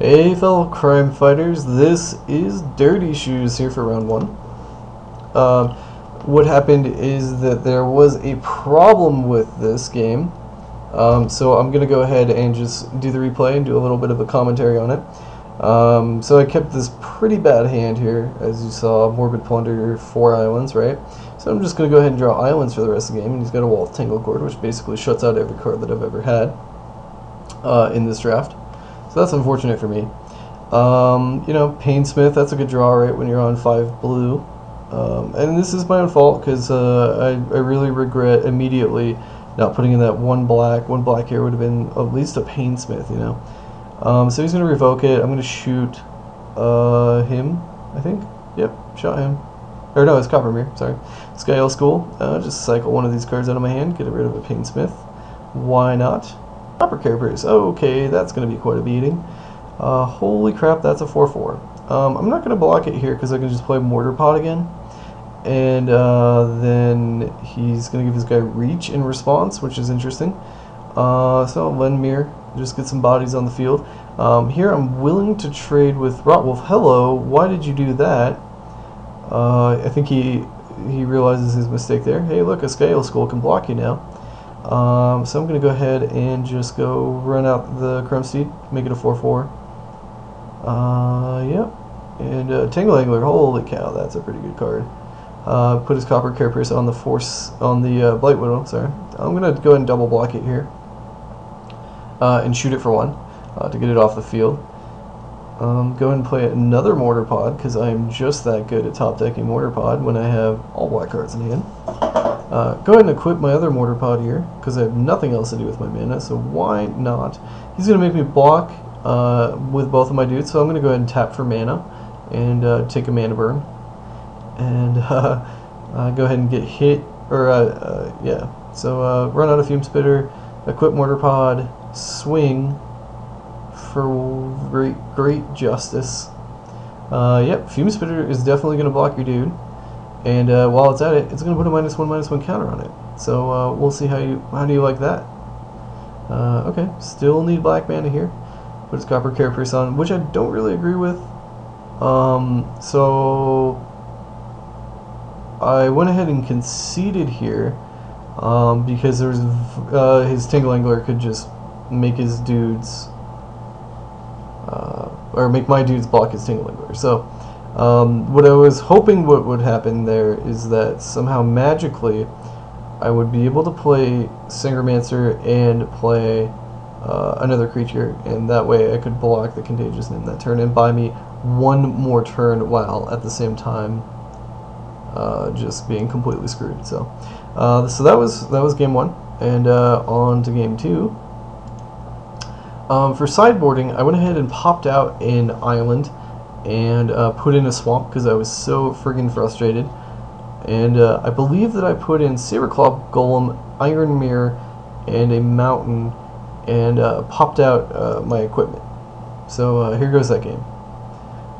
Hey fellow crime fighters, this is Dirty Shoes here for round one. What happened is that there was a problem with this game, so I'm going to go ahead and just do the replay and do a little bit of a commentary on it. So I kept this pretty bad hand here, as you saw, Morbid Plunder, 4 islands, right? So I'm just going to go ahead and draw islands for the rest of the game, and he's got a Wall of Tanglecord, which basically shuts out every card that I've ever had in this draft. So that's unfortunate for me. You know, Painsmith, that's a good draw, right, when you're on 5 blue. And this is my own fault, because I really regret immediately not putting in that one black. One black here would have been at least a Painsmith, you know. So he's going to revoke it. I'm going to shoot him, I think. Yep, shot him. Or no, it's Coppermere, sorry. Sky School. Just cycle one of these cards out of my hand, get rid of a Painsmith. Why not? Copper Carapace. Okay, that's going to be quite a beating. Holy crap, that's a 4/4. I'm not going to block it here because I can just play Mortar Pod again. And then he's going to give this guy reach in response, which is interesting. So Lenmir, just get some bodies on the field. Here I'm willing to trade with Rotwolf. Hello, why did you do that? I think he realizes his mistake there. Hey, look, a Scale Skull can block you now. So I'm going to go ahead and just go run out the Chrome Steed, make it a 4/4. Yep. And Tangle Angler, holy cow, that's a pretty good card. Put his Copper Carapace on the Blight Widow, sorry. I'm going to go ahead and double block it here. And shoot it for 1 to get it off the field. Go ahead and play another Mortar Pod, because I am just that good at top decking Mortar Pod when I have all black cards in hand. Go ahead and equip my other Mortar Pod here, because I have nothing else to do with my mana, so why not? He's going to make me block with both of my dudes, so I'm going to go ahead and tap for mana and take a mana burn. And go ahead and get hit, or yeah. So run out of Fume Spitter, equip Mortar Pod, swing for great justice. Yep, Fume Spitter is definitely going to block your dude. And while it's at it, it's going to put a -1/-1 counter on it. So we'll see how do you like that. Okay, still need black mana here. Put his Copper Carapace on, which I don't really agree with. So I went ahead and conceded here because there was his Tangle Angler could just make his dudes or make my dudes block his Tangle Angler. So what I was hoping what would happen there is that somehow magically I would be able to play Synchromancer and play another creature, and that way I could block the Contagious Nim that turn and buy me one more turn while at the same time just being completely screwed. So so that was game 1, and on to game 2. For sideboarding, I went ahead and popped out an island and put in a swamp because I was so friggin' frustrated. And I believe that I put in Saberclaw Golem, Iron Mirror, and a mountain, and popped out my equipment. So here goes that game.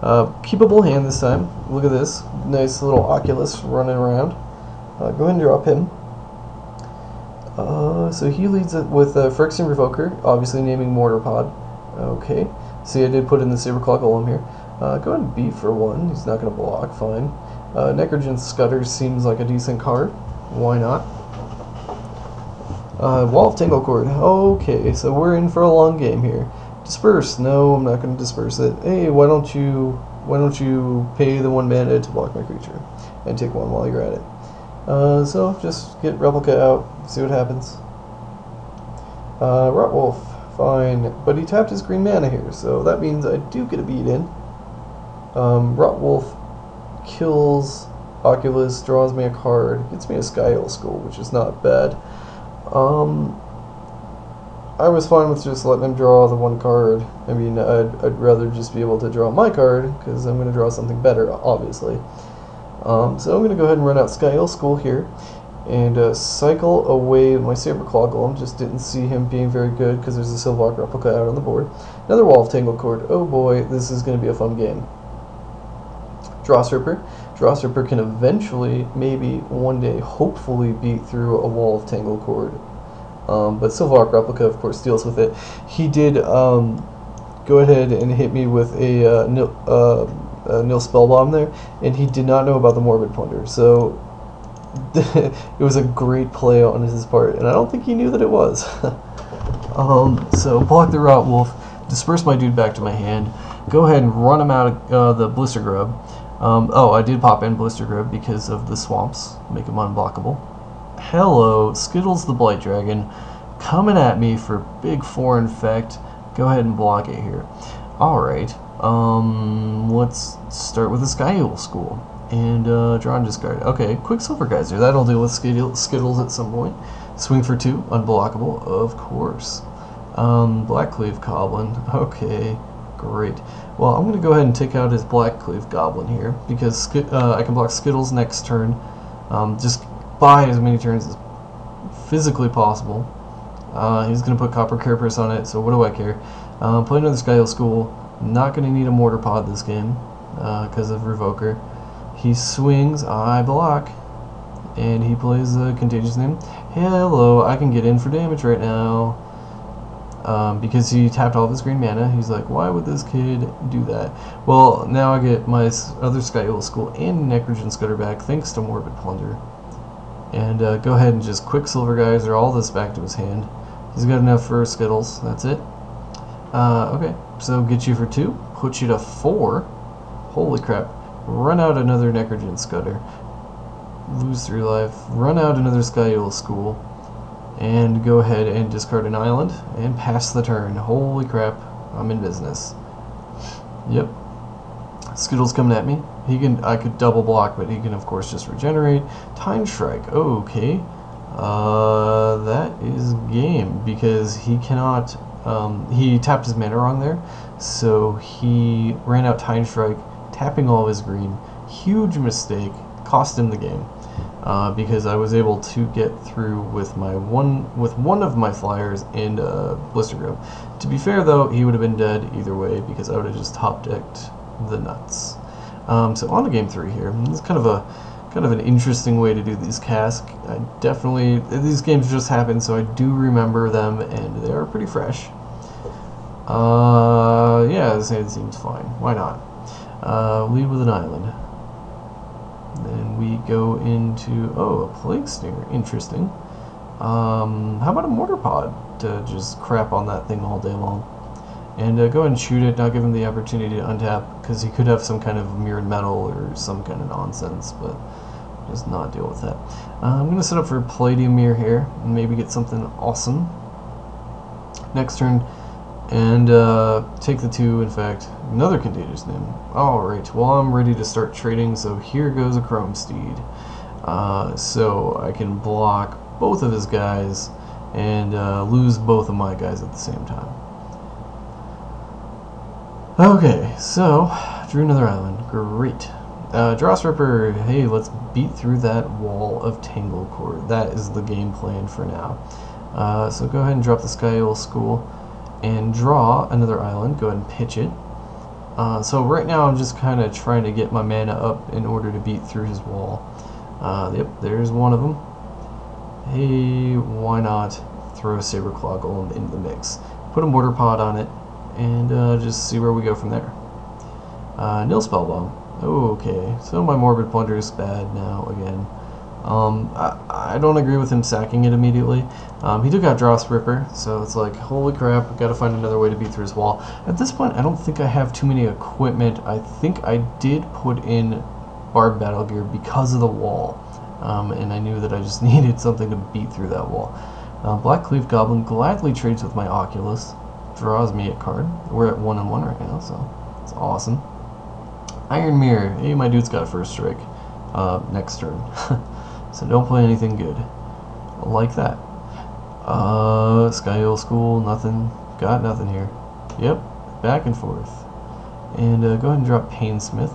Keepable hand this time. Look at this. Nice little Oculus running around. Go ahead and drop him. So he leads it with Phyrexian Revoker, obviously naming Mortar Pod. Okay. See, I did put in the Saberclaw Golem here. Go ahead and beat for 1. He's not going to block. Fine. Necrogen Scudder seems like a decent card. Why not? Wall of Tanglecord. Okay, so we're in for a long game here. Disperse. No, I'm not going to disperse it. Hey, why don't you pay the 1 mana to block my creature and take 1 while you're at it? So just get Replica out, see what happens. Rotwolf, fine, but he tapped his green mana here, so that means I do get a beat in. Rotwolf kills Oculus, draws me a card, gets me a Sky Skull, which is not bad. I was fine with just letting him draw the 1 card. I mean, I'd rather just be able to draw my card, because I'm going to draw something better, obviously. So I'm going to go ahead and run out Sky Skull here, and cycle away my Saberclaw Golem. Just didn't see him being very good, because there's a Sylvark Replica out on the board. Another Wall of Tanglecord. Oh boy, this is going to be a fun game. Drawstripper. Drawstripper can eventually, maybe one day, hopefully beat through a Wall of Tanglecord. But Sylvark Replica, of course, deals with it. He did go ahead and hit me with a nil spell bomb there, and he did not know about the Morbid Plunder. So it was a great play on his part, and I don't think he knew that it was. So block the Rot Wolf, disperse my dude back to my hand, go ahead and run him out of the Blister Grub. Oh, I did pop in Blister Grub because of the swamps, make him unblockable. Hello, Skittles the Blight Dragon, coming at me for big 4 infect. Go ahead and block it here. Alright, let's start with the Sky Eagle School. And draw and discard. Okay, Quicksilver Geyser, that'll deal with Skittles at some point. Swing for 2, unblockable, of course. Blackcleave Goblin, okay, great. Well, I'm going to go ahead and take out his Blackcleave Goblin here, because I can block Skittles next turn. Just buy as many turns as physically possible. He's going to put Copper Carapace on it, so what do I care? Play another Sky Eagle School. Not going to need a Mortar Pod this game, because of Revoker. He swings, I block, and he plays a Contagious Name. Hello, I can get in for damage right now. Because he tapped all of his green mana, he's like, why would this kid do that? Well, now I get my other Sky Eagle School and Necrogen Scudder back, thanks to Morbid Plunder. And go ahead and just Quicksilver Geyser all this back to his hand. He's got enough for Skittles, that's it. Okay, so get you for 2, put you to 4. Holy crap. Run out another Necrogen Scudder. Lose 3 life. Run out another Sky Eagle School. And go ahead and discard an island and pass the turn. Holy crap, I'm in business. Yep. Skittles coming at me. I could double block, but he can of course just regenerate. Time Strike, okay. That is game, because he cannot, he tapped his mana wrong there, so he ran out Time Strike, tapping all of his green. Huge mistake, cost him the game. Because I was able to get through with one of my flyers and Blister Grub. To be fair though, he would have been dead either way because I would have just top decked the nuts. So on to game 3 here. It's kind of an interesting way to do these casts. These games just happened, so I do remember them, and they are pretty fresh. Yeah, this hand seems fine. Why not? Lead with an island. Then we go into, a Plague Stinger, interesting. How about a Mortar Pod to just crap on that thing all day long? And go ahead and shoot it, not give him the opportunity to untap, because he could have some kind of mirrored metal or some kind of nonsense, but just not deal with that. I'm going to set up for Palladium Mirror here, and maybe get something awesome. Next turn, and take the 2, in fact, another Contagious Name. Alright, well I'm ready to start trading, so here goes a Chrome Steed. So I can block both of his guys, and lose both of my guys at the same time. Okay, so, drew another island, great. Dross Ripper, hey, let's beat through that wall of Tanglecore. That is the game plan for now. So go ahead and drop the Sky Eagle School, and draw another island, go ahead and pitch it. So right now I'm just kind of trying to get my mana up in order to beat through his wall. Yep, there's one of them. Hey, why not throw a Saberclaw Golem into the mix? Put a Mortar Pod on it, and just see where we go from there. Nil Spellbomb. Okay, so my Morbid Plunder is bad now again. I don't agree with him sacking it immediately. He took out Dross Ripper, so it's like, holy crap, gotta find another way to beat through his wall. At this point, I don't think I have too many equipment. I think I did put in Barbed Battle Gear because of the wall, and I knew that I just needed something to beat through that wall. Blackcleave Goblin gladly trades with my Oculus, draws me a card. We're at 1-1 right now, so it's awesome. Iron Mirror, hey, my dude's got a first strike next turn. So don't play anything good like that. Sky Eagle School, nothing. Got nothing here. Yep, back and forth. And go ahead and drop Painsmith.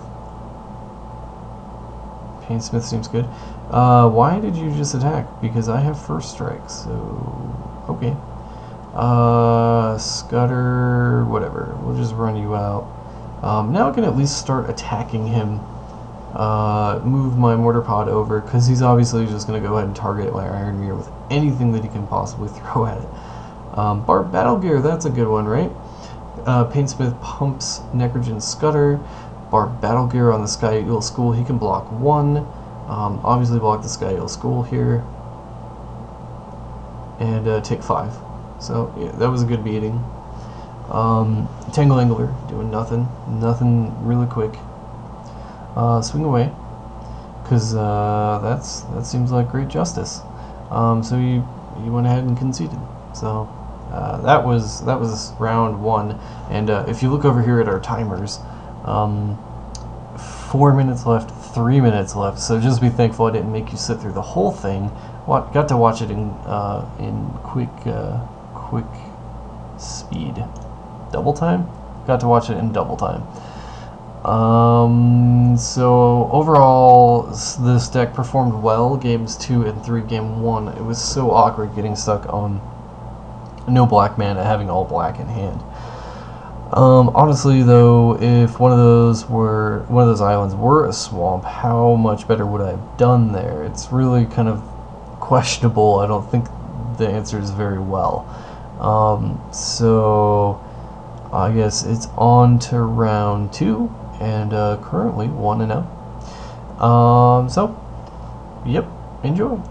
Painsmith seems good. Why did you just attack? Because I have first strike, so okay. Scudder, whatever. We'll just run you out. Now I can at least start attacking him. Move my Mortar Pod over, because he's obviously just going to go ahead and target my Iron Mirror with anything that he can possibly throw at it. Barbed Battle Gear, that's a good one, right? Painsmith pumps Necrogen Scudder. Barb Battle Gear on the Sky Eagle School. He can block 1. Obviously block the Sky Eagle School here. And take 5. So yeah, that was a good beating. Tangle Angler doing nothing. Nothing really quick. Swing away. Because that seems like great justice. So you went ahead and conceded. So that was round 1. And if you look over here at our timers, 4 minutes left, 3 minutes left. So just be thankful I didn't make you sit through the whole thing. Got to watch it in quick speed, double time. Got to watch it in double time. So overall, this deck performed well. Games 2 and 3, game 1. It was so awkward getting stuck on no black mana, having all black in hand. Honestly, though, if one of those islands were a swamp, how much better would I have done there? It's really kind of questionable. I don't think the answer is very well. So I guess it's on to round 2, and currently 1-0. So, yep, enjoy.